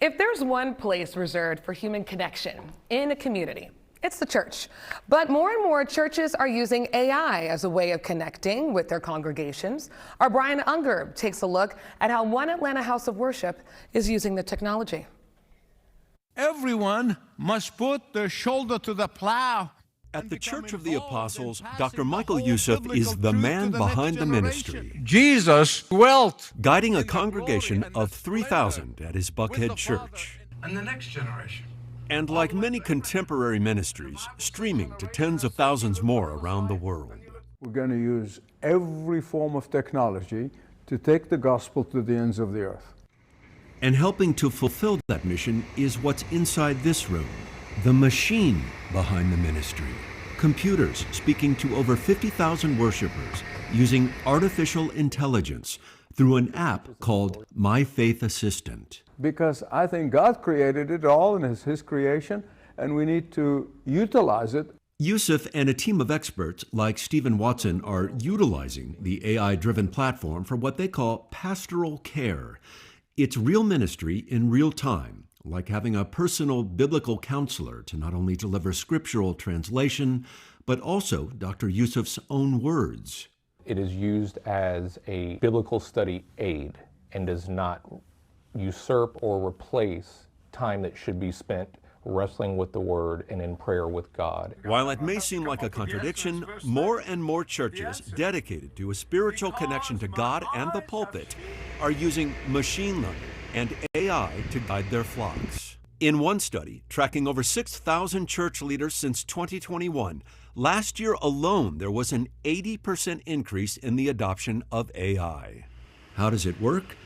If there's one place reserved for human connection in a community, it's the church. But more and more churches are using AI as a way of connecting with their congregations. Our Brian Unger takes a look at how one Atlanta house of worship is using the technology. Everyone must put their shoulder to the plow. At the Church of the Apostles, Dr. Michael Youssef is the man behind the ministry, Jesus dwelt. guiding a congregation of 3,000 at his Buckhead Church. And the next generation. And like many contemporary ministries, streaming to tens of thousands more around the world. We're going to use every form of technology to take the gospel to the ends of the earth. And helping to fulfill that mission is what's inside this room, the machine behind the ministry. Computers speaking to over 50,000 worshipers using artificial intelligence through an app called My Faith Assistant. Because I think God created it all and it's His creation, and we need to utilize it. Youssef and a team of experts like Stephen Watson are utilizing the AI-driven platform for what they call pastoral care. It's real ministry in real time, like having a personal biblical counselor to not only deliver scriptural translation, but also Dr. Youssef's own words. It is used as a biblical study aid and does not usurp or replace time that should be spent wrestling with the Word and in prayer with God. While it may seem like a contradiction, more and more churches dedicated to a spiritual connection to God and the pulpit are using machine learning and AI to guide their flocks. In one study, tracking over 6,000 church leaders since 2021, last year alone there was an 80% increase in the adoption of AI. How does it work?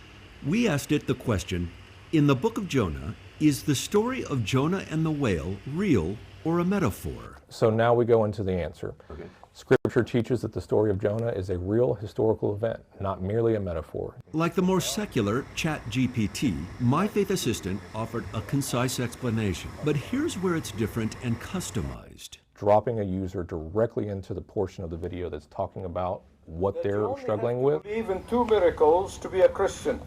We asked it the question, in the book of Jonah, is the story of Jonah and the whale real or a metaphor? So now we go into the answer. Okay. Scripture teaches that the story of Jonah is a real historical event, not merely a metaphor. Like the more secular ChatGPT, My Faith Assistant offered a concise explanation. But here's where it's different and customized. Dropping a user directly into the portion of the video that's talking about what they're struggling with. Even 2 miracles to be a Christian.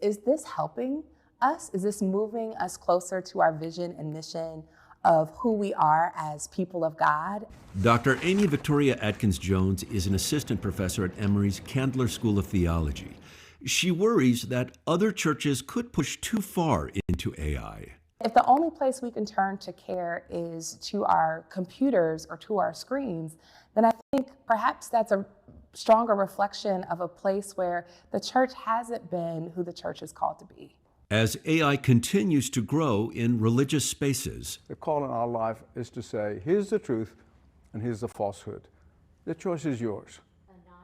Is this helping us? Is this moving us closer to our vision and mission of who we are as people of God? Dr. Amy Victoria Atkins-Jones is an assistant professor at Emory's Candler School of Theology. She worries that other churches could push too far into AI. If the only place we can turn to care is to our computers or to our screens, then I think perhaps that's a stronger reflection of a place where the church hasn't been who the church is called to be. As AI continues to grow in religious spaces, The call in our life is to say, here's the truth and here's the falsehood. The choice is yours.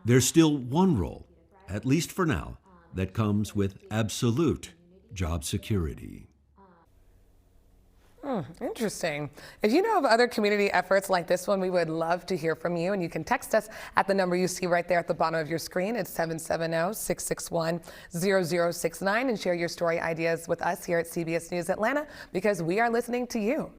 there's still one role, at least for now, that comes with absolute job security. Interesting. If you know of other community efforts like this one, we would love to hear from you. And you can text us at the number you see right there at the bottom of your screen. It's 770-661-0069 and share your story ideas with us here at CBS News Atlanta, because we are listening to you.